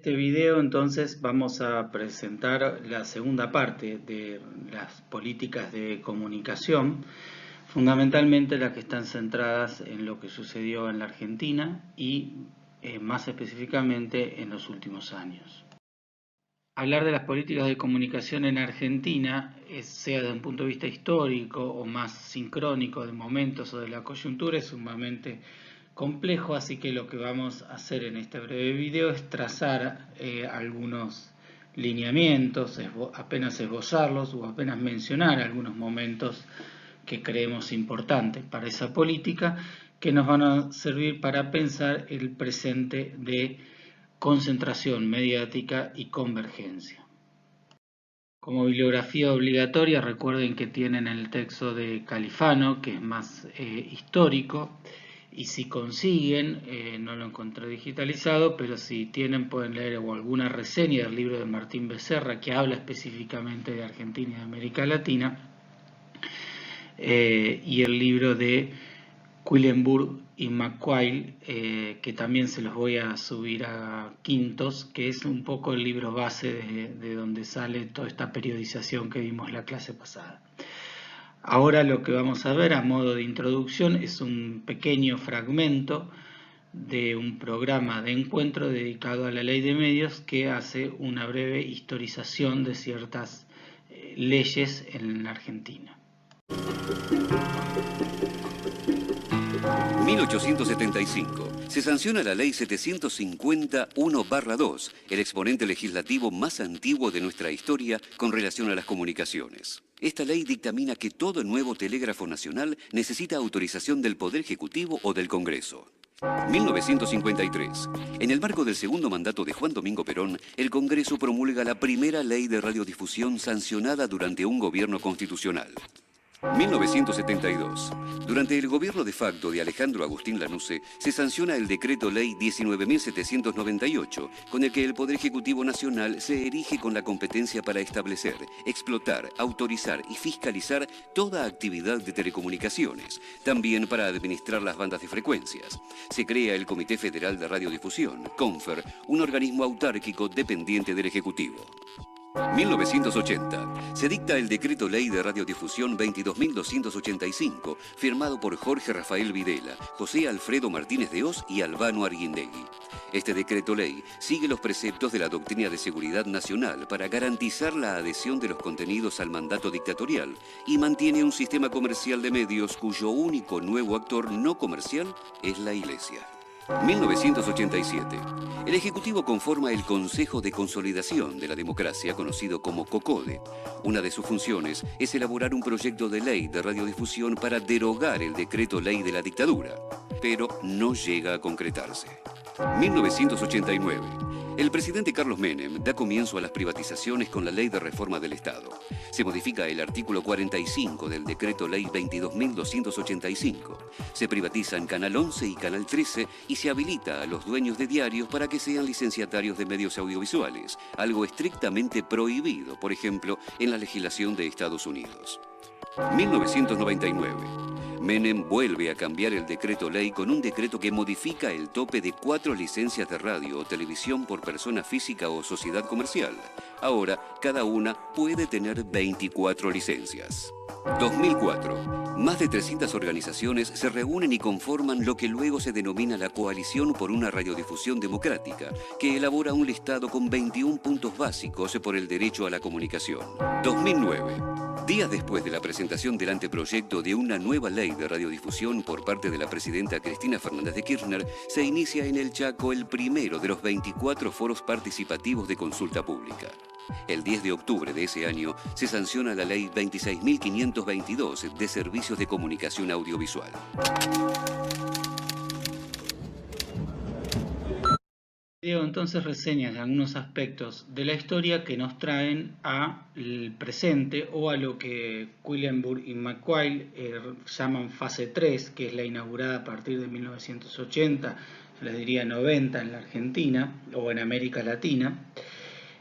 Este video entonces vamos a presentar la segunda parte de las políticas de comunicación, fundamentalmente las que están centradas en lo que sucedió en la Argentina y más específicamente en los últimos años. Hablar de las políticas de comunicación en Argentina, sea desde un punto de vista histórico o más sincrónico de momentos o de la coyuntura, es sumamente complejo, así que lo que vamos a hacer en este breve video es trazar algunos lineamientos, apenas esbozarlos o apenas mencionar algunos momentos que creemos importantes para esa política, que nos van a servir para pensar el presente de concentración mediática y convergencia. Como bibliografía obligatoria, recuerden que tienen el texto de Califano, que es más histórico, y si consiguen, no lo encontré digitalizado, pero si tienen pueden leer alguna reseña del libro de Martín Becerra, que habla específicamente de Argentina y de América Latina, y el libro de Quillenburg y McQuail, que también se los voy a subir a Quintos, que es un poco el libro base de donde sale toda esta periodización que vimos la clase pasada. Ahora lo que vamos a ver a modo de introducción es un pequeño fragmento de un programa de encuentro dedicado a la ley de medios que hace una breve historización de ciertas leyes en la Argentina. 1875. Se sanciona la Ley 750-1/2, el exponente legislativo más antiguo de nuestra historia con relación a las comunicaciones. Esta ley dictamina que todo nuevo telégrafo nacional necesita autorización del Poder Ejecutivo o del Congreso. 1953. En el marco del segundo mandato de Juan Domingo Perón, el Congreso promulga la primera ley de radiodifusión sancionada durante un gobierno constitucional. 1972. Durante el gobierno de facto de Alejandro Agustín Lanusse, se sanciona el Decreto Ley 19.798, con el que el Poder Ejecutivo Nacional se erige con la competencia para establecer, explotar, autorizar y fiscalizar toda actividad de telecomunicaciones, también para administrar las bandas de frecuencias. Se crea el Comité Federal de Radiodifusión, CONFER, un organismo autárquico dependiente del Ejecutivo. 1980. Se dicta el Decreto Ley de Radiodifusión 22.285, firmado por Jorge Rafael Videla, José Alfredo Martínez de Hoz y Albano Arguindegui. Este decreto ley sigue los preceptos de la Doctrina de Seguridad Nacional para garantizar la adhesión de los contenidos al mandato dictatorial y mantiene un sistema comercial de medios cuyo único nuevo actor no comercial es la Iglesia. 1987. El Ejecutivo conforma el Consejo de Consolidación de la Democracia, conocido como COCODE. Una de sus funciones es elaborar un proyecto de ley de radiodifusión para derogar el decreto ley de la dictadura, pero no llega a concretarse. 1989. El presidente Carlos Menem da comienzo a las privatizaciones con la Ley de Reforma del Estado. Se modifica el artículo 45 del Decreto Ley 22.285. Se privatizan Canal 11 y Canal 13 y se habilita a los dueños de diarios para que sean licenciatarios de medios audiovisuales, algo estrictamente prohibido, por ejemplo, en la legislación de Estados Unidos. 1999. Menem vuelve a cambiar el decreto ley con un decreto que modifica el tope de 4 licencias de radio o televisión por persona física o sociedad comercial. Ahora, cada una puede tener 24 licencias. 2004. Más de 300 organizaciones se reúnen y conforman lo que luego se denomina la Coalición por una Radiodifusión Democrática, que elabora un listado con 21 puntos básicos por el derecho a la comunicación. 2009. Días después de la presentación del anteproyecto de una nueva ley de radiodifusión por parte de la presidenta Cristina Fernández de Kirchner, se inicia en el Chaco el primero de los 24 foros participativos de consulta pública. El 10 de octubre de ese año se sanciona la Ley 26.522 de Servicios de Comunicación Audiovisual. Entonces reseñas de algunos aspectos de la historia que nos traen al presente o a lo que Quillenburg y McQuail llaman fase 3, que es la inaugurada a partir de 1980, yo les diría 90 en la Argentina o en América Latina.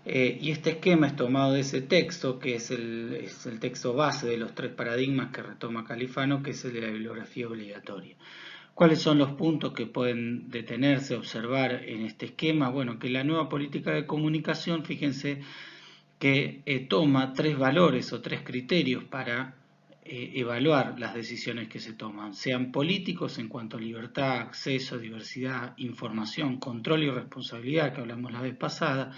Y este esquema es tomado de ese texto, que es el texto base de los 3 paradigmas que retoma Califano, que es el de la bibliografía obligatoria. ¿Cuáles son los puntos que pueden detenerse, observar en este esquema? Bueno, que la nueva política de comunicación, fíjense que toma 3 valores o 3 criterios para evaluar las decisiones que se toman, sean políticos en cuanto a libertad, acceso, diversidad, información, control y responsabilidad, que hablamos la vez pasada,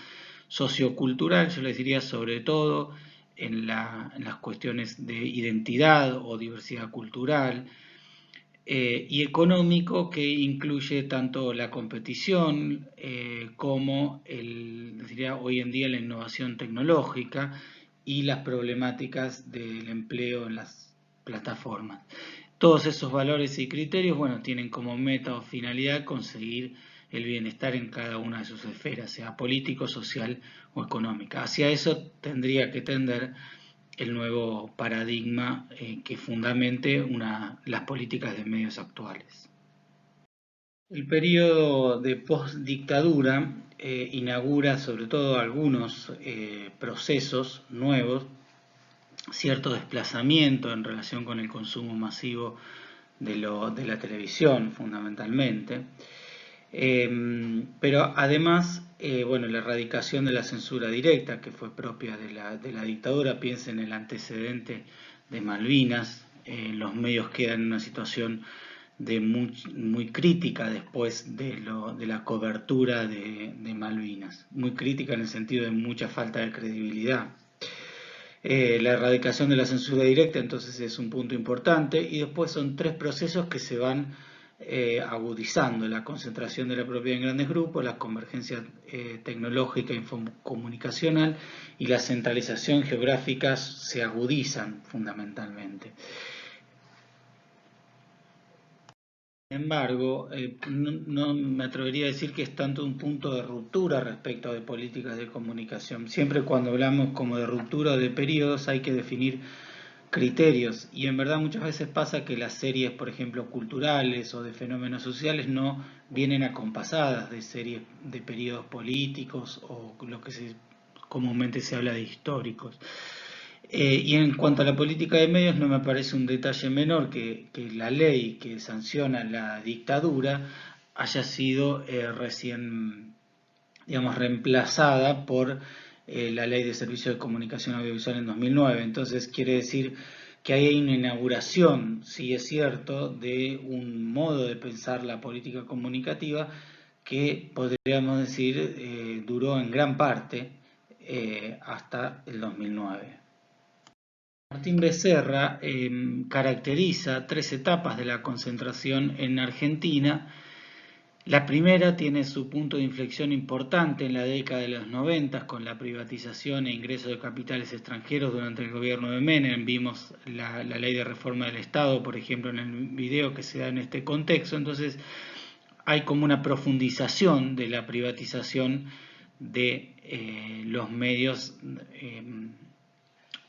sociocultural, yo les diría sobre todo en las cuestiones de identidad o diversidad cultural, y económico, que incluye tanto la competición como diría, hoy en día la innovación tecnológica y las problemáticas del empleo en las plataformas. Todos esos valores y criterios, bueno, tienen como meta o finalidad conseguir el bienestar en cada una de sus esferas, sea político, social o económica. Hacia eso tendría que tender el nuevo paradigma que fundamente las políticas de medios actuales. El periodo de postdictadura inaugura sobre todo algunos procesos nuevos, cierto desplazamiento en relación con el consumo masivo de la televisión fundamentalmente, pero además bueno, la erradicación de la censura directa, que fue propia de la dictadura. Piensen en el antecedente de Malvinas. Los medios quedan en una situación muy crítica después de la cobertura de Malvinas. Muy crítica en el sentido de mucha falta de credibilidad. La erradicación de la censura directa entonces es un punto importante, y después son 3 procesos que se van agudizando: la concentración de la propiedad en grandes grupos, la convergencia tecnológica e comunicacional y la centralización geográfica se agudizan fundamentalmente. Sin embargo, no me atrevería a decir que es tanto un punto de ruptura respecto de políticas de comunicación. Siempre cuando hablamos como de ruptura de periodos hay que definir criterios, y en verdad muchas veces pasa que las series, por ejemplo, culturales o de fenómenos sociales no vienen acompasadas de series de periodos políticos o lo que comúnmente se habla de históricos. Y en cuanto a la política de medios, no me parece un detalle menor que la ley que sanciona la dictadura haya sido recién, digamos, reemplazada por la Ley de Servicios de Comunicación Audiovisual en 2009. Entonces quiere decir que hay una inauguración, sí es cierto, de un modo de pensar la política comunicativa que podríamos decir duró en gran parte hasta el 2009. Martín Becerra caracteriza 3 etapas de la concentración en Argentina. La primera tiene su punto de inflexión importante en la década de los 90 con la privatización e ingreso de capitales extranjeros durante el gobierno de Menem. Vimos la ley de reforma del Estado, por ejemplo, en el video que se da en este contexto. Entonces hay como una profundización de la privatización de los medios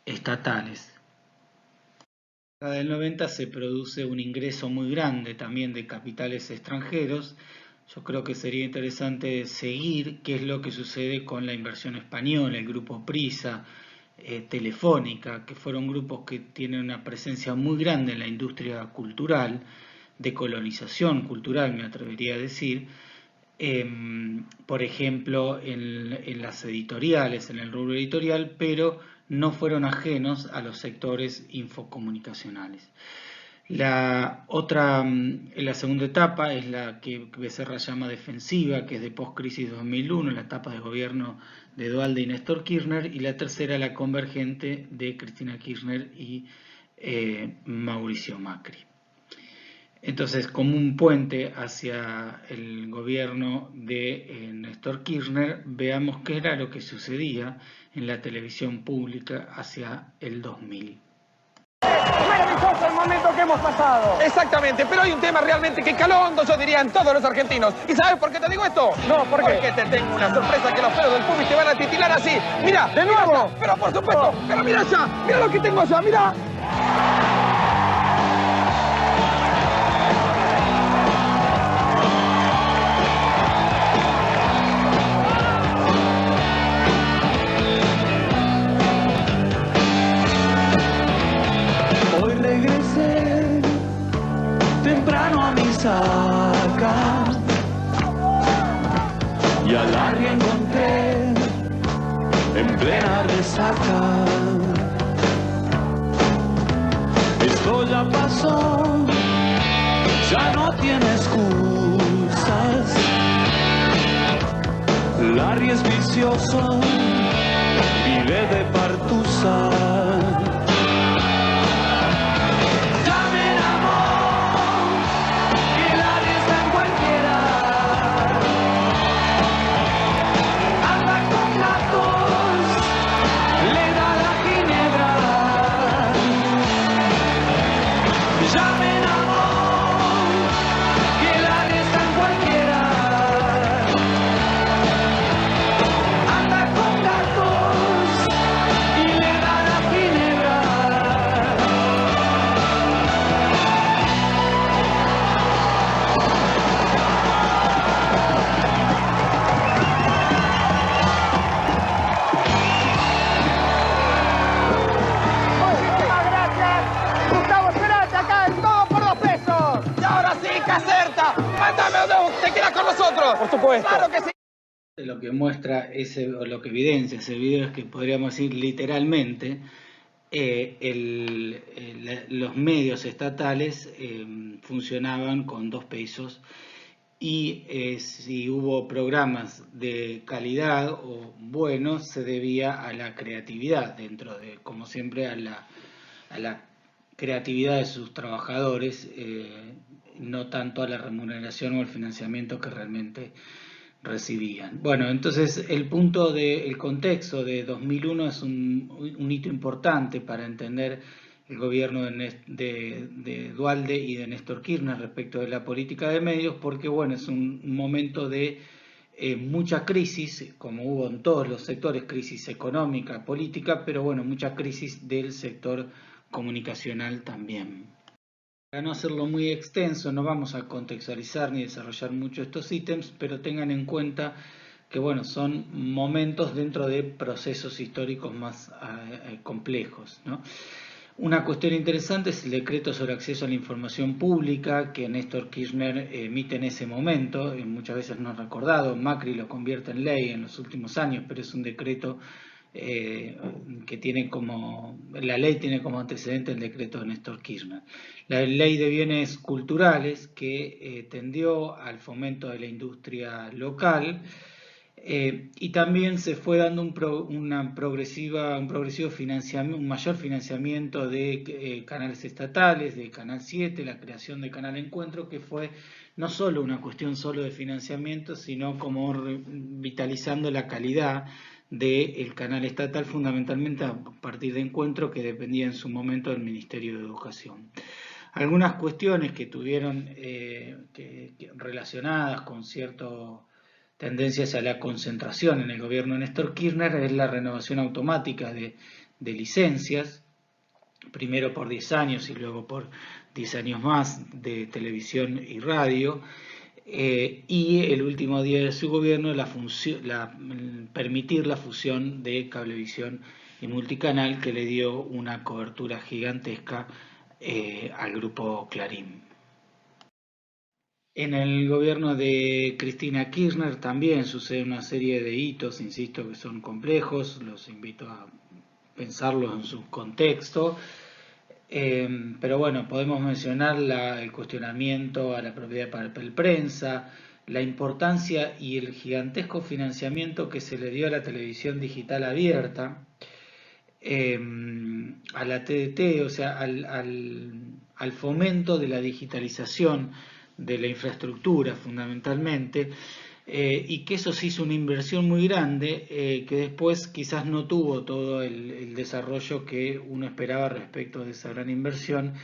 estatales. En la década del 90 se produce un ingreso muy grande también de capitales extranjeros. Yo creo que sería interesante seguir qué es lo que sucede con la inversión española, el grupo Prisa, Telefónica, que fueron grupos que tienen una presencia muy grande en la industria cultural, de colonización cultural, me atrevería a decir, por ejemplo, en las editoriales, en el rubro editorial, pero no fueron ajenos a los sectores infocomunicacionales. La segunda etapa es la que Becerra llama defensiva, que es de post-crisis 2001, la etapa de gobierno de Duhalde y Néstor Kirchner, y la tercera, la convergente de Cristina Kirchner y Mauricio Macri. Entonces, como un puente hacia el gobierno de Néstor Kirchner, veamos qué era lo que sucedía en la televisión pública hacia el 2000. Maravilloso el momento que hemos pasado. Exactamente, pero hay un tema realmente que caló hondo, yo diría, en todos los argentinos. ¿Y sabes por qué te digo esto? No, ¿por qué? Porque te tengo una sorpresa que los pelos del pubis te van a titilar así. Mira, ¿de nuevo? Mira, pero por supuesto, pero mira allá, mira lo que tengo allá, mira. resaca. Esto ya pasó, ya no tiene excusas. Larry es vicioso, vive de partusa. Llamen amor, que Larry está en cualquiera. Anda con gatos, le da la ginebra. Llamen amor, que Larry está en cualquiera. Anda con gatos y le da la ginebra. Muchísimas gracias. Gustavo Cerati acá en Todo por 2 pesos. Y ahora sí, Caserta, mándame donde te quieras con nosotros. Por supuesto. Claro que sí. Lo que muestra o lo que evidencia ese video es que podríamos decir literalmente los medios estatales funcionaban con 2 pesos y si hubo programas de calidad o buenos se debía a la creatividad dentro de, como siempre, a la creatividad de sus trabajadores, no tanto a la remuneración o el financiamiento que realmente recibían. Bueno, entonces el contexto de 2001 es un hito importante para entender el gobierno de Duhalde y de Néstor Kirchner respecto de la política de medios, porque bueno, es un momento de mucha crisis, como hubo en todos los sectores, crisis económica, política, pero bueno, mucha crisis del sector comunicacional también. Para no hacerlo muy extenso, no vamos a contextualizar ni desarrollar mucho estos ítems, pero tengan en cuenta que bueno, son momentos dentro de procesos históricos más complejos, ¿no? Una cuestión interesante es el decreto sobre acceso a la información pública que Néstor Kirchner emite en ese momento, muchas veces no recordado. Macri lo convierte en ley en los últimos años, pero es un decreto que tiene la ley tiene como antecedente el decreto de Néstor Kirchner. La ley de bienes culturales que tendió al fomento de la industria local y también se fue dando un progresivo financiamiento, un mayor financiamiento de canales estatales, de Canal 7, la creación de Canal Encuentro, que fue no solo una cuestión solo de financiamiento, sino como vitalizando la calidad del canal estatal, fundamentalmente a partir de Encuentro, que dependía en su momento del Ministerio de Educación. Algunas cuestiones que tuvieron relacionadas con ciertas tendencias a la concentración en el gobierno de Néstor Kirchner es la renovación automática de licencias, primero por 10 años y luego por 10 años más de televisión y radio, y el último día de su gobierno permitir la fusión de Cablevisión y Multicanal, que le dio una cobertura gigantesca al grupo Clarín. En el gobierno de Cristina Kirchner también sucede una serie de hitos, insisto, que son complejos, los invito a pensarlos en su contexto. Pero bueno, podemos mencionar el cuestionamiento a la propiedad de papel prensa, la importancia y el gigantesco financiamiento que se le dio a la televisión digital abierta, a la TDT, o sea, al fomento de la digitalización de la infraestructura fundamentalmente, y que eso se hizo una inversión muy grande que después quizás no tuvo todo el desarrollo que uno esperaba respecto de esa gran inversión,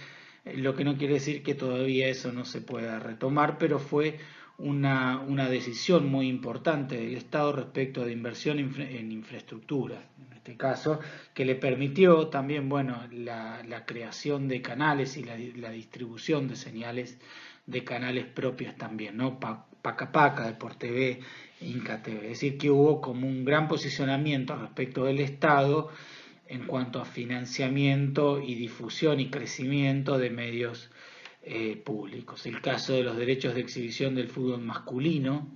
lo que no quiere decir que todavía eso no se pueda retomar, pero fue una decisión muy importante del Estado respecto de inversión en infraestructura, en este caso, que le permitió también, bueno, la creación de canales y la distribución de señales de canales propios también, ¿no? Paca Paca, Deport TV, Inca TV. Es decir, que hubo como un gran posicionamiento respecto del Estado en cuanto a financiamiento y difusión y crecimiento de medios públicos. El caso de los derechos de exhibición del fútbol masculino,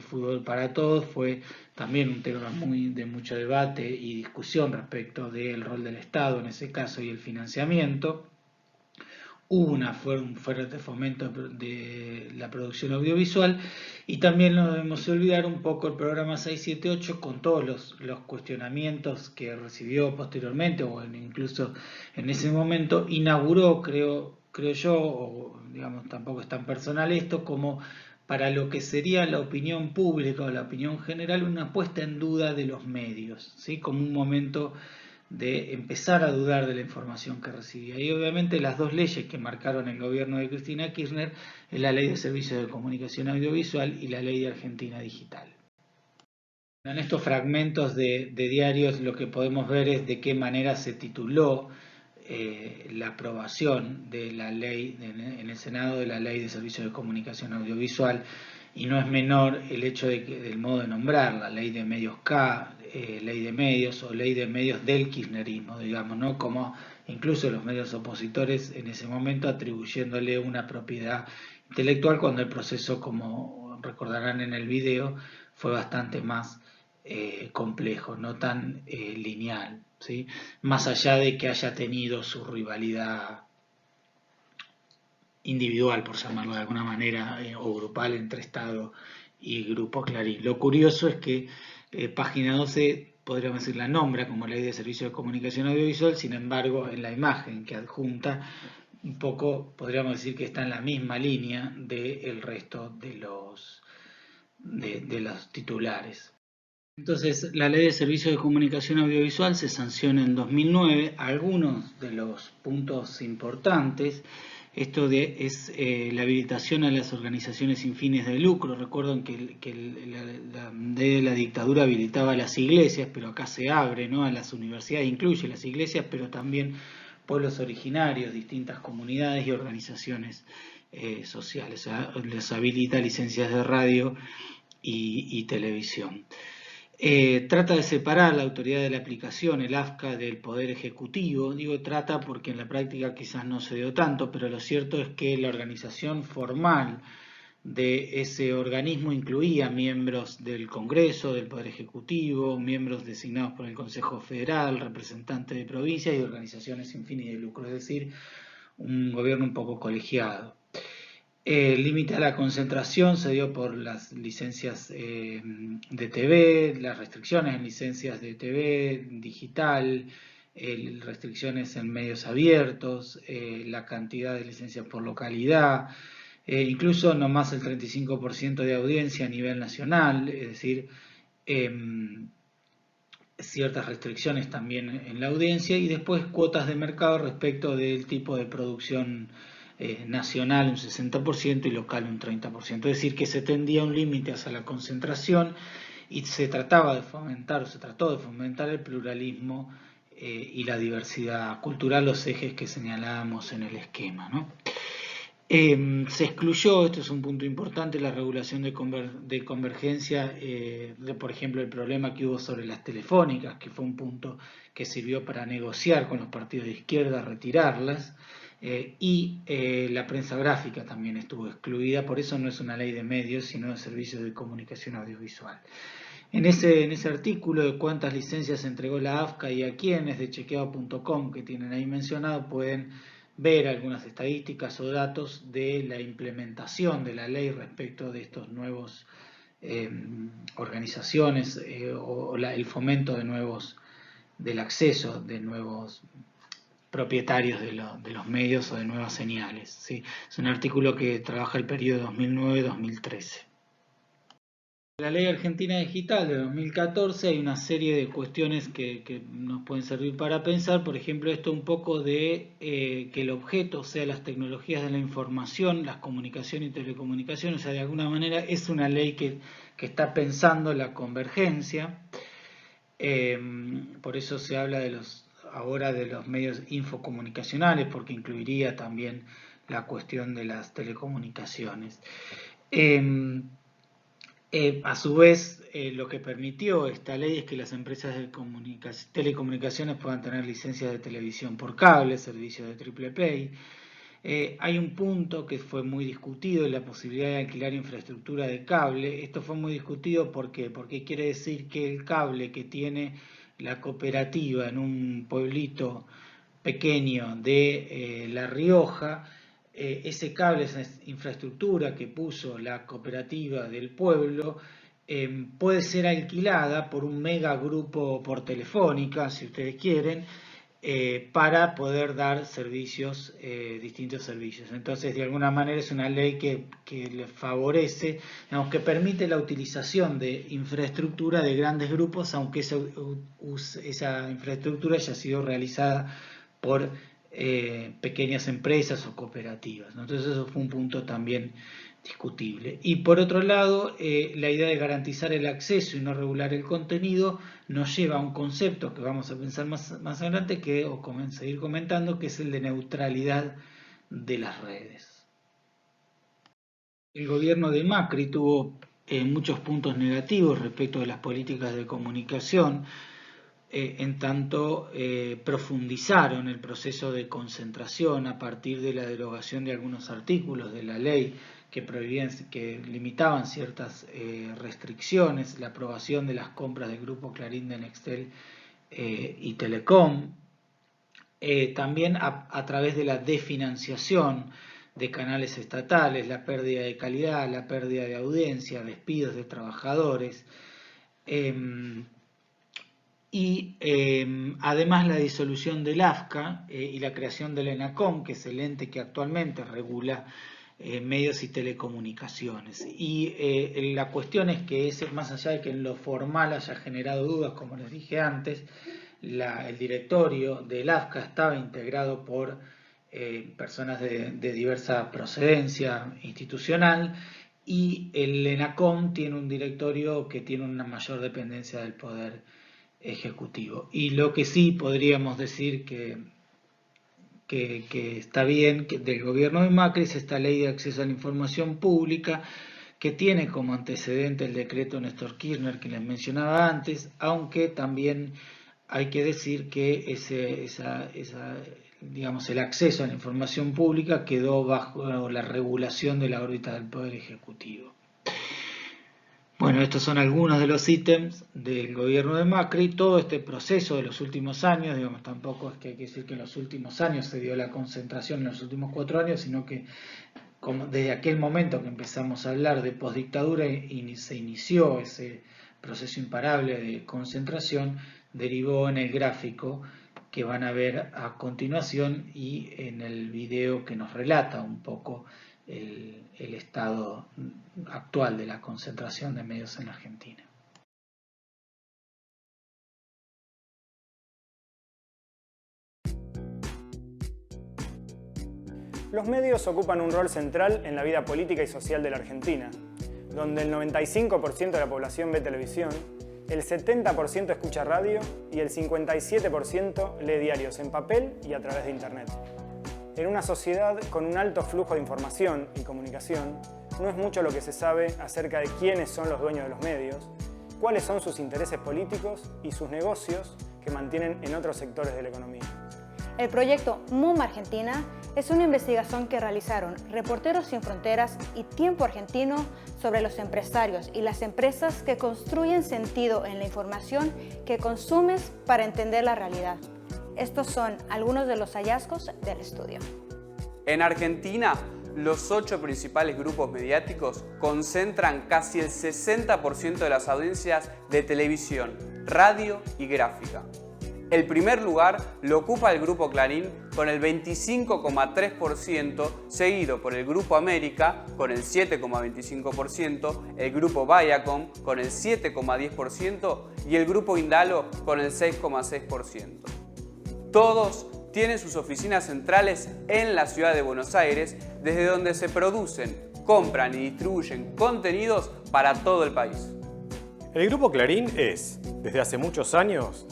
fútbol para todos, fue también un tema de mucho debate y discusión respecto del rol del Estado en ese caso y el financiamiento. Hubo un fuerte fomento de la producción audiovisual, y también no debemos olvidar un poco el programa 678 con todos los cuestionamientos que recibió posteriormente, o incluso en ese momento inauguró, creo yo, o digamos tampoco es tan personal esto, como para lo que sería la opinión pública o la opinión general, una puesta en duda de los medios, ¿sí? Como un momento de empezar a dudar de la información que recibía. Y obviamente las dos leyes que marcaron el gobierno de Cristina Kirchner es la Ley de Servicios de Comunicación Audiovisual y la Ley de Argentina Digital. En estos fragmentos de diarios lo que podemos ver es de qué manera se tituló la aprobación de la ley en el Senado de la Ley de Servicios de Comunicación Audiovisual, y no es menor el hecho del modo de nombrarla, Ley de Medios K, Ley de Medios o Ley de Medios del Kirchnerismo, digamos, ¿no? Como incluso los medios opositores en ese momento atribuyéndole una propiedad intelectual, cuando el proceso, como recordarán en el video, fue bastante más complejo, no tan lineal, ¿sí? Más allá de que haya tenido su rivalidad individual, por llamarlo de alguna manera, o grupal entre Estado y Grupo Clarín. Lo curioso es que Página 12, podríamos decir, la nombra como Ley de Servicios de Comunicación Audiovisual, sin embargo, en la imagen que adjunta, un poco podríamos decir que está en la misma línea del resto de los titulares. Entonces, la Ley de Servicios de Comunicación Audiovisual se sanciona en 2009. Algunos de los puntos importantes, esto es la habilitación a las organizaciones sin fines de lucro. Recuerden que la ley de la dictadura habilitaba a las iglesias, pero acá se abre, ¿no?, a las universidades, incluye las iglesias, pero también pueblos originarios, distintas comunidades y organizaciones sociales. O sea, les habilita licencias de radio y televisión. Trata de separar la autoridad de la aplicación, el AFCA, del Poder Ejecutivo. Digo trata porque en la práctica quizás no se dio tanto, pero lo cierto es que la organización formal de ese organismo incluía miembros del Congreso, del Poder Ejecutivo, miembros designados por el Consejo Federal, representantes de provincias y organizaciones sin fines de lucro, es decir, un gobierno un poco colegiado. El límite a la concentración se dio por las licencias de TV, las restricciones en licencias de TV, digital, restricciones en medios abiertos, la cantidad de licencias por localidad, incluso no más el 35% de audiencia a nivel nacional, es decir, ciertas restricciones también en la audiencia, y después cuotas de mercado respecto del tipo de producción nacional un 60% y local un 30%, es decir, que se tendía un límite hacia la concentración y se trató de fomentar el pluralismo y la diversidad cultural, los ejes que señalábamos en el esquema, ¿no? Se excluyó, esto es un punto importante, la regulación de convergencia, por ejemplo, el problema que hubo sobre las telefónicas, que fue un punto que sirvió para negociar con los partidos de izquierda, retirarlas. Y la prensa gráfica también estuvo excluida, por eso no es una ley de medios, sino de servicios de comunicación audiovisual. En ese artículo de cuántas licencias entregó la AFCA y a quiénes, de chequeado.com, que tienen ahí mencionado, pueden ver algunas estadísticas o datos de la implementación de la ley respecto de estos nuevos organizaciones o el fomento del acceso de nuevos propietarios de los medios o de nuevas señales, ¿sí? Es un artículo que trabaja el periodo 2009-2013. La Ley Argentina Digital de 2014 hay una serie de cuestiones que nos pueden servir para pensar. Por ejemplo, esto un poco de que el objeto sea las tecnologías de la información, las comunicaciones y telecomunicaciones. O sea, de alguna manera es una ley que está pensando la convergencia. Por eso se habla ahora de los medios infocomunicacionales, porque incluiría también la cuestión de las telecomunicaciones. A su vez, lo que permitió esta ley es que las empresas de telecomunicaciones puedan tener licencias de televisión por cable, servicios de triple play. Hay un punto que fue muy discutido, la posibilidad de alquilar infraestructura de cable. Esto fue muy discutido porque quiere decir que el cable que tiene la cooperativa en un pueblito pequeño de La Rioja, ese cable, esa infraestructura que puso la cooperativa del pueblo, puede ser alquilada por un mega grupo por Telefónica, si ustedes quieren, para poder dar servicios, distintos servicios. Entonces, de alguna manera es una ley que le favorece, digamos, que permite la utilización de infraestructura de grandes grupos, aunque esa infraestructura haya sido realizada por pequeñas empresas o cooperativas, ¿no? Entonces eso fue un punto también discutible. Y por otro lado, la idea de garantizar el acceso y no regular el contenido nos lleva a un concepto que vamos a pensar más adelante, seguir comentando, que es el de neutralidad de las redes. El gobierno de Macri tuvo muchos puntos negativos respecto de las políticas de comunicación, en tanto profundizaron el proceso de concentración a partir de la derogación de algunos artículos de la ley que limitaban ciertas restricciones, la aprobación de las compras del Grupo Clarín de Nextel y Telecom, también a través de la desfinanciación de canales estatales, la pérdida de calidad, la pérdida de audiencia, despidos de trabajadores, y además la disolución del AFCA y la creación del ENACOM, que es el ente que actualmente regula medios y telecomunicaciones. Y la cuestión es que más allá de que en lo formal haya generado dudas, como les dije antes, el directorio del AFCA estaba integrado por personas de diversa procedencia institucional, y el ENACOM tiene un directorio que tiene una mayor dependencia del poder ejecutivo. Y lo que sí podríamos decir que está bien del gobierno de Macri es esta ley de acceso a la información pública, que tiene como antecedente el decreto Néstor Kirchner que les mencionaba antes, aunque también hay que decir que el acceso a la información pública quedó bajo la regulación de la órbita del Poder Ejecutivo. Bueno, estos son algunos de los ítems del gobierno de Macri. Todo este proceso de los últimos años, tampoco es que hay que decir que en los últimos años se dio la concentración en los últimos 4 años, sino que desde aquel momento que empezamos a hablar de postdictadura y se inició ese proceso imparable de concentración, derivó en el gráfico que van a ver a continuación y en el video que nos relata un poco el estado actual de la concentración de medios en la Argentina. Los medios ocupan un rol central en la vida política y social de la Argentina, donde el 95% de la población ve televisión, el 70% escucha radio y el 57% lee diarios en papel y a través de Internet. En una sociedad con un alto flujo de información y comunicación, no es mucho lo que se sabe acerca de quiénes son los dueños de los medios, cuáles son sus intereses políticos y sus negocios que mantienen en otros sectores de la economía. El proyecto MUM Argentina es una investigación que realizaron Reporteros Sin Fronteras y Tiempo Argentino sobre los empresarios y las empresas que construyen sentido en la información que consumes para entender la realidad. Estos son algunos de los hallazgos del estudio. En Argentina, los 8 principales grupos mediáticos concentran casi el 60% de las audiencias de televisión, radio y gráfica. El primer lugar lo ocupa el Grupo Clarín con el 25,3%, seguido por el Grupo América con el 7,25%, el Grupo Viacom con el 7,10% y el Grupo Indalo con el 6,6%. Todos tienen sus oficinas centrales en la ciudad de Buenos Aires, desde donde se producen, compran y distribuyen contenidos para todo el país. El Grupo Clarín es, desde hace muchos años,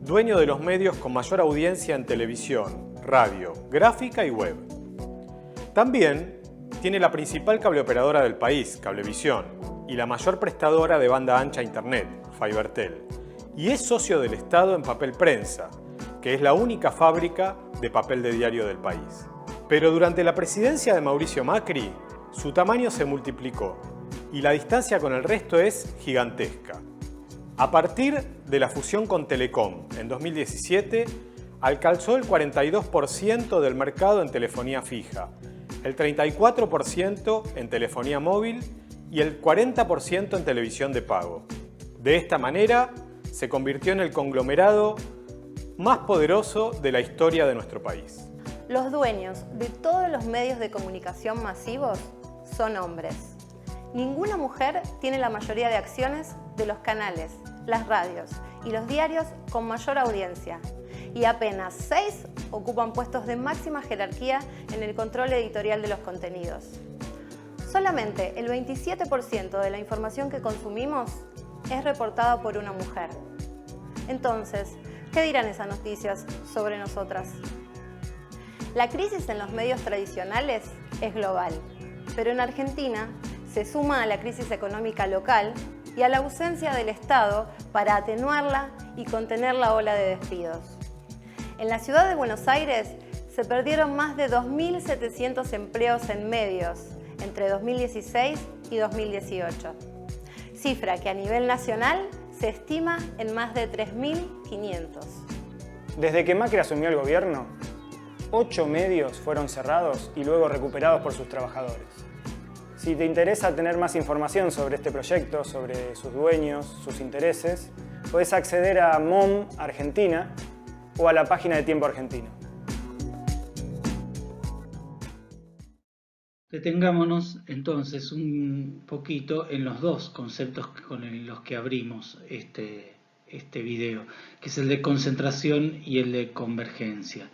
dueño de los medios con mayor audiencia en televisión, radio, gráfica y web. También tiene la principal cableoperadora del país, Cablevisión, y la mayor prestadora de banda ancha a Internet, Fibertel. Y es socio del Estado en Papel Prensa, que es la única fábrica de papel de diario del país. Pero durante la presidencia de Mauricio Macri, su tamaño se multiplicó y la distancia con el resto es gigantesca. A partir de la fusión con Telecom en 2017, alcanzó el 42% del mercado en telefonía fija, el 34% en telefonía móvil y el 40% en televisión de pago. De esta manera, se convirtió en el conglomerado más poderoso de la historia de nuestro país. Los dueños de todos los medios de comunicación masivos son hombres. Ninguna mujer tiene la mayoría de acciones de los canales, las radios y los diarios con mayor audiencia, y apenas 6 ocupan puestos de máxima jerarquía en el control editorial de los contenidos. Solamente el 27% de la información que consumimos es reportada por una mujer. Entonces, ¿qué dirán esas noticias sobre nosotras? La crisis en los medios tradicionales es global, pero en Argentina se suma a la crisis económica local y a la ausencia del Estado para atenuarla y contener la ola de despidos. En la ciudad de Buenos Aires se perdieron más de 2.700 empleos en medios entre 2016 y 2018, cifra que a nivel nacional se estima en más de 3.500. Desde que Macri asumió el gobierno, 8 medios fueron cerrados y luego recuperados por sus trabajadores. Si te interesa tener más información sobre este proyecto, sobre sus dueños, sus intereses, puedes acceder a MOM Argentina o a la página de Tiempo Argentino. Detengámonos entonces un poquito en los dos conceptos con los que abrimos este video, que es el de concentración y el de convergencia.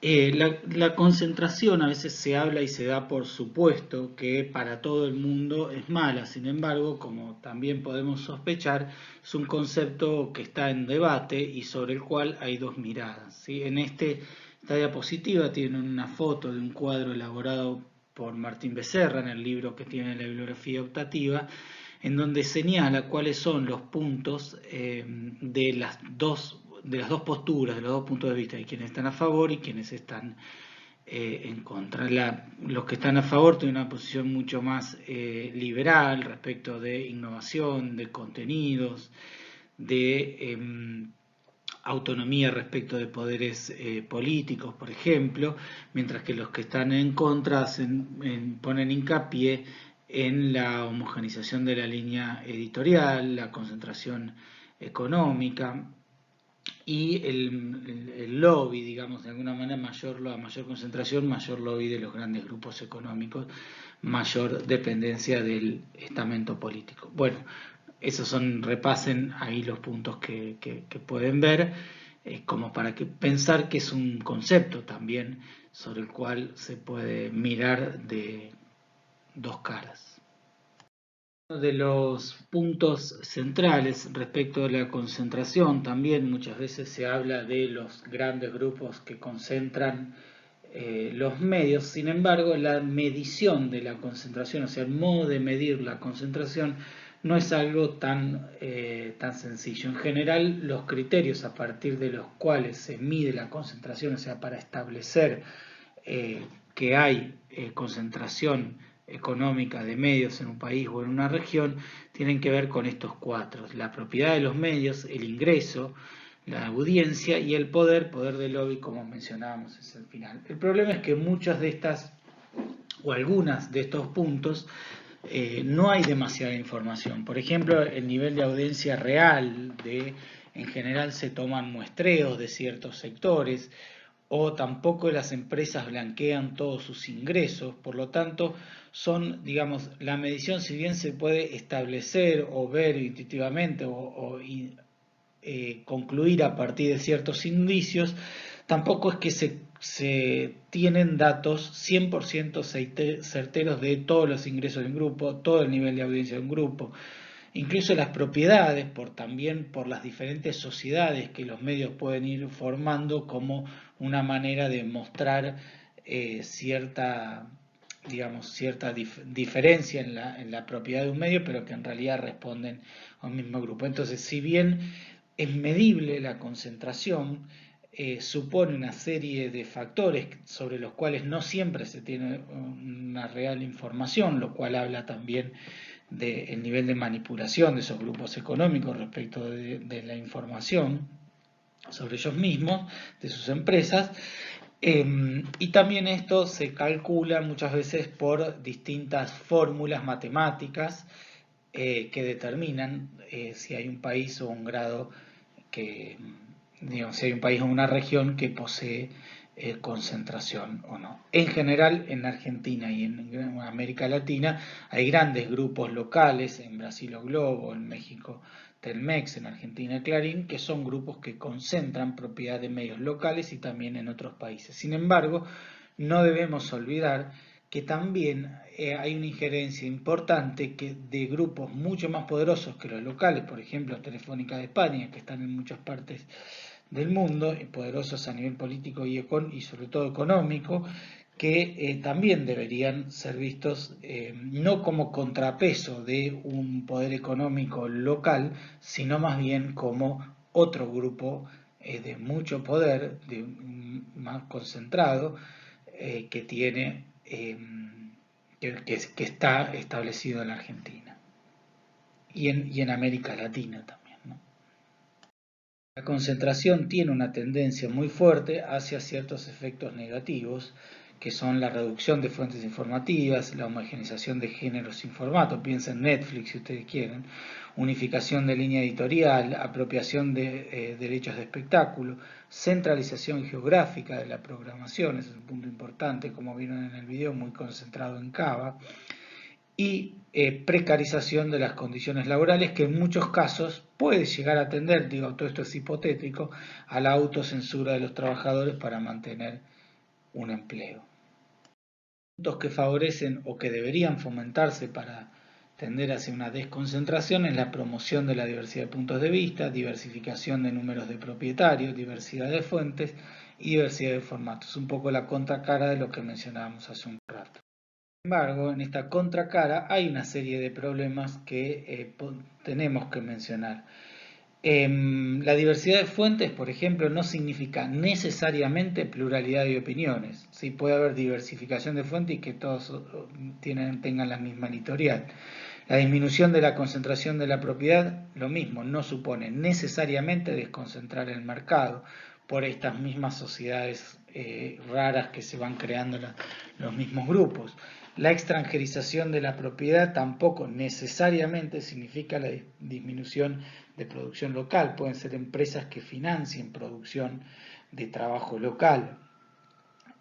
La concentración a veces se habla y se da por supuesto que para todo el mundo es mala, sin embargo, como también podemos sospechar, es un concepto que está en debate y sobre el cual hay dos miradas, ¿sí? En esta diapositiva tienen una foto de un cuadro elaborado por Martín Becerra en el libro que tiene la bibliografía optativa, en donde señala cuáles son los puntos de las dos posturas, de los dos puntos de vista, de quienes están a favor y quienes están en contra. Los que están a favor tienen una posición mucho más liberal respecto de innovación, de contenidos, de autonomía respecto de poderes políticos, por ejemplo, mientras que los que están en contra ponen hincapié en la homogeneización de la línea editorial, la concentración económica y el lobby, digamos, de alguna manera, mayor concentración, mayor lobby de los grandes grupos económicos, mayor dependencia del estamento político. Bueno, repasen ahí los puntos que pueden ver, como para pensar que es un concepto también sobre el cual se puede mirar de dos caras. Uno de los puntos centrales respecto de la concentración, también muchas veces se habla de los grandes grupos que concentran los medios. Sin embargo, la medición de la concentración, o sea, el modo de medir la concentración, no es algo tan sencillo. En general, los criterios a partir de los cuales se mide la concentración, o sea, para establecer que hay concentración económica de medios en un país o en una región, tienen que ver con estos cuatro: la propiedad de los medios, el ingreso, la audiencia y el poder de lobby, como mencionábamos, es el final. El problema es que muchas de estas o algunas de estos puntos no hay demasiada información. Por ejemplo, el nivel de audiencia real, en general se toman muestreos de ciertos sectores, o tampoco las empresas blanquean todos sus ingresos. Por lo tanto, digamos, la medición, si bien se puede establecer o ver intuitivamente o concluir a partir de ciertos indicios, tampoco es que se tienen datos 100% certeros de todos los ingresos de un grupo, todo el nivel de audiencia de un grupo, incluso las propiedades, también por las diferentes sociedades que los medios pueden ir formando como una manera de mostrar cierta diferencia en la propiedad de un medio, pero que en realidad responden a un mismo grupo. Entonces, si bien es medible la concentración, supone una serie de factores sobre los cuales no siempre se tiene una real información, lo cual habla también del nivel de manipulación de esos grupos económicos respecto de la información sobre ellos mismos, de sus empresas. Y también esto se calcula muchas veces por distintas fórmulas matemáticas que determinan si hay un país o un grado que, digamos, si hay un país o una región que posee concentración o no. En general, en Argentina y en América Latina hay grandes grupos locales, en Brasil O Globo, en México Telmex, en Argentina Clarín, que son grupos que concentran propiedad de medios locales y también en otros países. Sin embargo, no debemos olvidar que también hay una injerencia importante de grupos mucho más poderosos que los locales, por ejemplo Telefónica de España, que están en muchas partes del mundo, poderosos a nivel político y sobre todo económico, que también deberían ser vistos no como contrapeso de un poder económico local, sino más bien como otro grupo de mucho poder, más concentrado, que tiene que está establecido en la Argentina y en América Latina también, ¿no? La concentración tiene una tendencia muy fuerte hacia ciertos efectos negativos, que son la reducción de fuentes informativas, la homogeneización de géneros sin formato, piensen Netflix si ustedes quieren, unificación de línea editorial, apropiación de derechos de espectáculo, centralización geográfica de la programación, ese es un punto importante, como vieron en el video, muy concentrado en Cava, y precarización de las condiciones laborales, que en muchos casos puede llegar a tender, digo, todo esto es hipotético, a la autocensura de los trabajadores para mantener un empleo. Puntos que favorecen o que deberían fomentarse para tender hacia una desconcentración es la promoción de la diversidad de puntos de vista, diversificación de números de propietarios, diversidad de fuentes y diversidad de formatos. Un poco la contracara de lo que mencionábamos hace un rato. Sin embargo, en esta contracara hay una serie de problemas que tenemos que mencionar. La diversidad de fuentes, por ejemplo, no significa necesariamente pluralidad de opiniones. Sí, puede haber diversificación de fuentes y que todos tengan la misma editorial. La disminución de la concentración de la propiedad, lo mismo, no supone necesariamente desconcentrar el mercado por estas mismas sociedades raras que se van creando los mismos grupos. La extranjerización de la propiedad tampoco necesariamente significa la disminución de producción local. Pueden ser empresas que financien producción de trabajo local.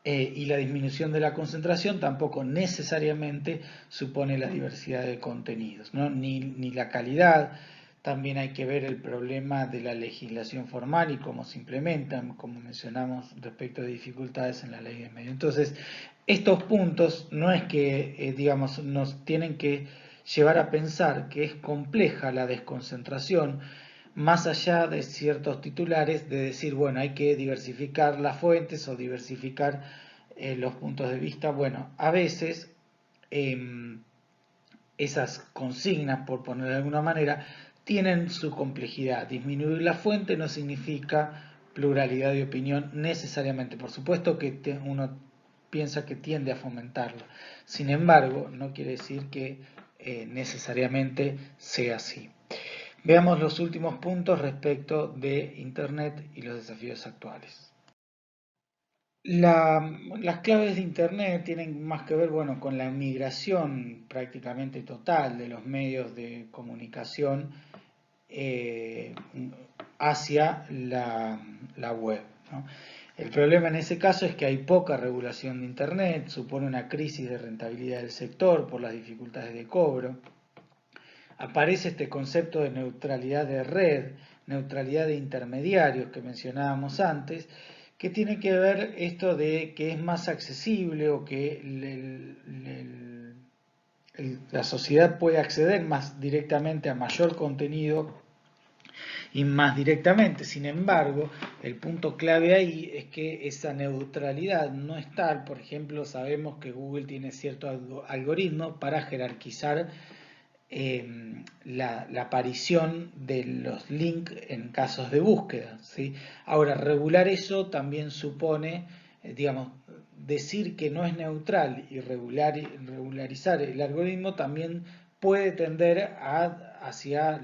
Y la disminución de la concentración tampoco necesariamente supone la diversidad de contenidos, ¿no? Ni la calidad. También hay que ver el problema de la legislación formal y cómo se implementan, como mencionamos respecto de dificultades en la ley de medios. Entonces, estos puntos no es que, digamos, nos tienen que llevar a pensar que es compleja la desconcentración, más allá de ciertos titulares de decir, bueno, hay que diversificar las fuentes o diversificar los puntos de vista. Bueno, a veces esas consignas, por ponerlo de alguna manera, tienen su complejidad. Disminuir la fuente no significa pluralidad de opinión necesariamente. Por supuesto que uno piensa que tiende a fomentarlo. Sin embargo, no quiere decir que necesariamente sea así. Veamos los últimos puntos respecto de Internet y los desafíos actuales. Las claves de Internet tienen más que ver, bueno, con la migración prácticamente total de los medios de comunicación hacia la web, ¿no? El problema en ese caso es que hay poca regulación de Internet, supone una crisis de rentabilidad del sector por las dificultades de cobro. Aparece este concepto de neutralidad de red, neutralidad de intermediarios que mencionábamos antes, que tiene que ver esto de que es más accesible o que la sociedad puede acceder más directamente a mayor contenido y más directamente. Sin embargo, el punto clave ahí es que esa neutralidad no es tal. Por ejemplo, sabemos que Google tiene cierto algoritmo para jerarquizar la aparición de los links en casos de búsqueda, ¿sí? Ahora, regular eso también supone, digamos, decir que no es neutral y regularizar el algoritmo también puede tender hacia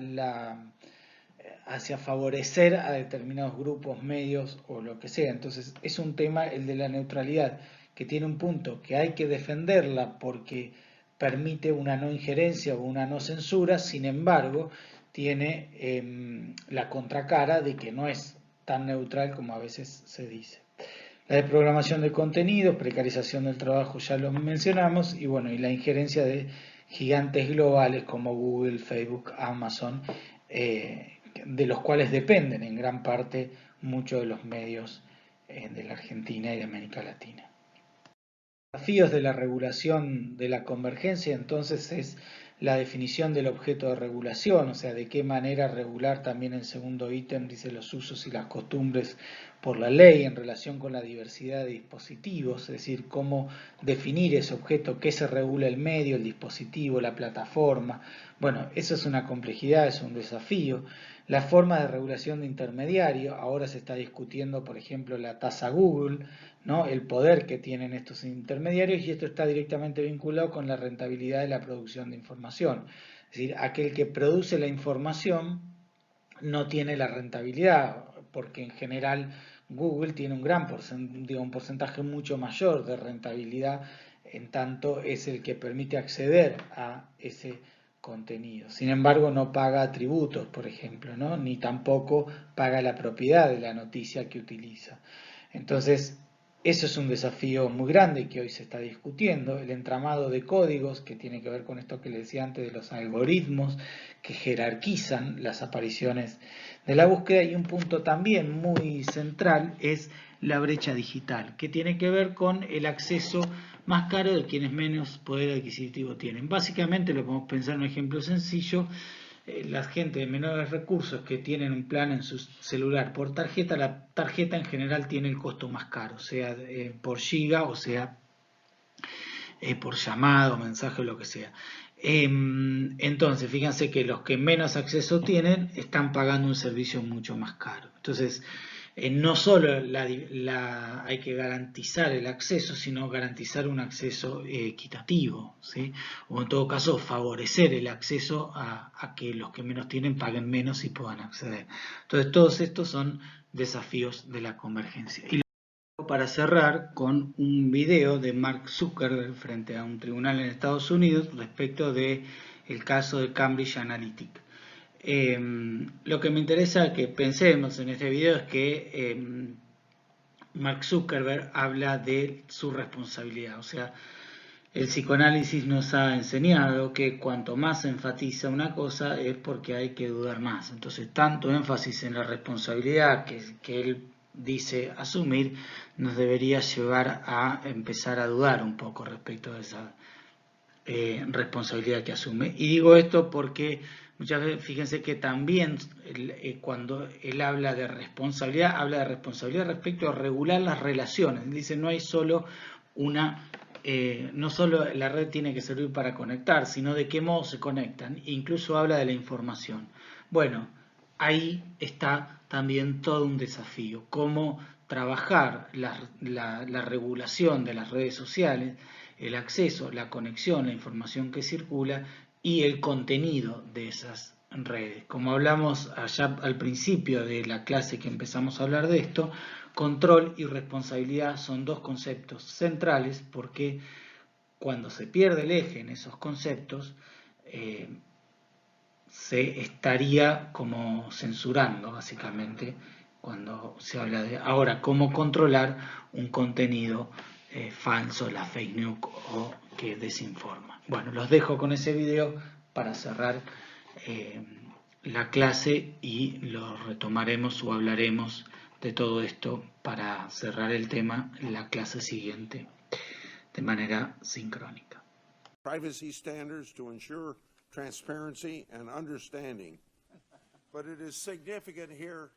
favorecer a determinados grupos, medios o lo que sea. Entonces es un tema, el de la neutralidad, que tiene un punto que hay que defenderla porque permite una no injerencia o una no censura, sin embargo tiene la contracara de que no es tan neutral como a veces se dice. La desprogramación de contenidos, precarización del trabajo ya lo mencionamos, y bueno, y la injerencia de gigantes globales como Google, Facebook, Amazon, de los cuales dependen en gran parte muchos de los medios de la Argentina y de América Latina. Los desafíos de la regulación de la convergencia entonces es la definición del objeto de regulación, o sea, de qué manera regular. También el segundo ítem dice los usos y las costumbres por la ley en relación con la diversidad de dispositivos, es decir, cómo definir ese objeto, qué se regula el medio, el dispositivo, la plataforma. Bueno, eso es una complejidad, es un desafío. La forma de regulación de intermediario, ahora se está discutiendo, por ejemplo, la tasa Google, ¿no? El poder que tienen estos intermediarios, y esto está directamente vinculado con la rentabilidad de la producción de información. Es decir, aquel que produce la información no tiene la rentabilidad, porque en general Google tiene un porcentaje mucho mayor de rentabilidad, en tanto es el que permite acceder a ese contenido. Sin embargo, no paga atributos, por ejemplo, ¿no? Ni tampoco paga la propiedad de la noticia que utiliza. Entonces, eso es un desafío muy grande que hoy se está discutiendo, el entramado de códigos que tiene que ver con esto que les decía antes de los algoritmos que jerarquizan las apariciones de la búsqueda, y un punto también muy central es la brecha digital, que tiene que ver con el acceso más caro de quienes menos poder adquisitivo tienen. Básicamente lo podemos pensar en un ejemplo sencillo. La gente de menores recursos que tienen un plan en su celular por tarjeta, la tarjeta en general tiene el costo más caro, sea por giga o sea por llamado, mensaje o lo que sea. Entonces, fíjense que los que menos acceso tienen están pagando un servicio mucho más caro. Entonces, no solo hay que garantizar el acceso, sino garantizar un acceso equitativo, ¿sí? O en todo caso favorecer el acceso a que los que menos tienen paguen menos y puedan acceder. Entonces todos estos son desafíos de la convergencia. Y para cerrar con un video de Mark Zuckerberg frente a un tribunal en Estados Unidos respecto del caso de Cambridge Analytica. Lo que me interesa que pensemos en este video es que Mark Zuckerberg habla de su responsabilidad. O sea, el psicoanálisis nos ha enseñado que cuanto más se enfatiza una cosa es porque hay que dudar más. Entonces, tanto énfasis en la responsabilidad que él dice asumir nos debería llevar a empezar a dudar un poco respecto de esa responsabilidad que asume. Y digo esto porque muchas veces, fíjense que también cuando él habla de responsabilidad respecto a regular las relaciones. Dice, no hay solo no solo la red tiene que servir para conectar, sino de qué modo se conectan. Incluso habla de la información. Bueno, ahí está también todo un desafío. Cómo trabajar la regulación de las redes sociales, el acceso, la conexión, la información que circula y el contenido de esas redes. Como hablamos allá al principio de la clase que empezamos a hablar de esto, control y responsabilidad son dos conceptos centrales, porque cuando se pierde el eje en esos conceptos, se estaría como censurando básicamente cuando se habla de ahora cómo controlar un contenido falso, la fake news o que desinforma. Bueno, los dejo con ese video para cerrar la clase y lo retomaremos o hablaremos de todo esto para cerrar el tema en la clase siguiente de manera sincrónica. Privacy standards to ensure transparency and understanding. But it is significant here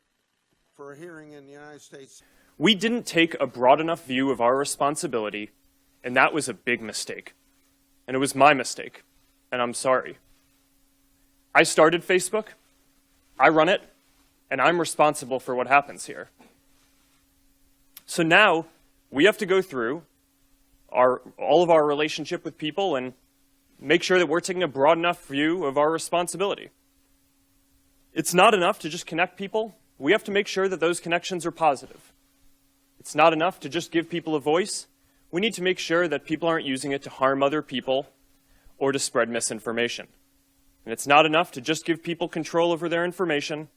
for a hearing in the United States. We didn't take a broad enough view of our responsibility, and that was a big mistake. And it was my mistake, and I'm sorry. I started Facebook, I run it, and I'm responsible for what happens here. So now we have to go through all of our relationship with people and make sure that we're taking a broad enough view of our responsibility. It's not enough to just connect people. We have to make sure that those connections are positive. It's not enough to just give people a voice. We need to make sure that people aren't using it to harm other people or to spread misinformation. And it's not enough to just give people control over their information.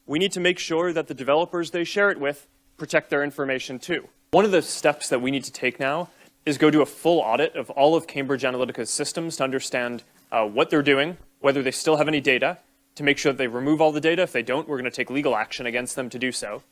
We need to make sure that the developers they share it with protect their information too. One of the steps that we need to take now is go do a full audit of all of Cambridge Analytica's systems to understand what they're doing, whether they still have any data, to make sure that they remove all the data. If they don't, we're going to take legal action against them to do so.